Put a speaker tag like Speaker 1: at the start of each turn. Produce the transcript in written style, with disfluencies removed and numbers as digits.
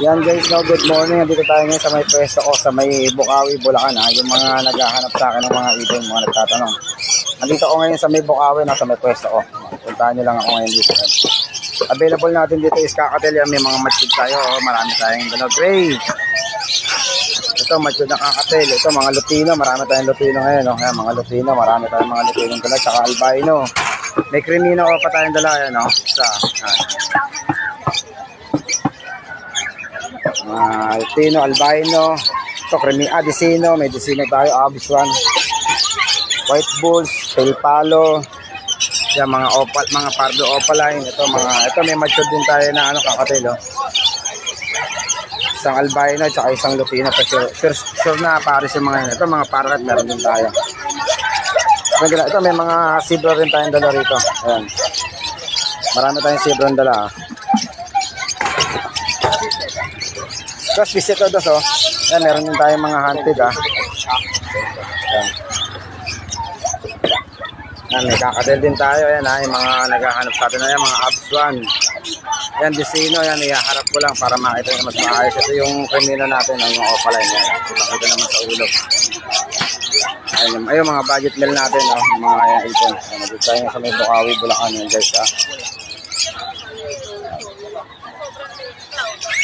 Speaker 1: Yan guys, no, good morning. Nandito tayo ngayon sa may pwesto ko sa may Bukawi, Bulacan. Yung mga naghahanap sa akin ng mga ibon, mga nagtatanong. Nandito ako ngayon sa may Bukawi, no, sa may pwesto ko. Puntahan nyo lang ako ngayon dito. Available natin dito is kakatel. May mga matchud tayo. Oh, marami tayong gray. Ito, matchud na kakatel. Ito, mga lutino. Marami tayong lutino ngayon. Oh. Ayan, mga lutino. Marami tayong mga lutino dala. Tsaka albino. May crimino pa tayong dala. Ayan, oh. Isa. Lutino, albino. Ito, Adesino. May Adesino tayo. Abiswan. White bulls. Tail palo. Yan, mga opal, mga pardo opaline. Ito may mature din tayo na kakatel, oh. Isang albino at isang lutino. Sure na pares yung mga yun. Ito mga parrot meron din tayo. Ito may mga zebra rin tayong dala rito. Ayan. Marami tayong zebra ang dala. Tapos visito dos, oh. Ayan, meron din tayong mga hunted, ah. Ayan. Ayan, may kakatel din tayo. Ayan, yung mga naghahanap sa atin na yan, mga abswan. Ayan, Desino. Ayan, ihaharap ko lang para makita nyo mas maayos. Ito yung krimino natin, yung opaline. Ayan, kita naman sa ulo. Ayun, mga budget meal natin, mga ipon. Nandito tayo sa may Bukawi, Bulacan, yan guys,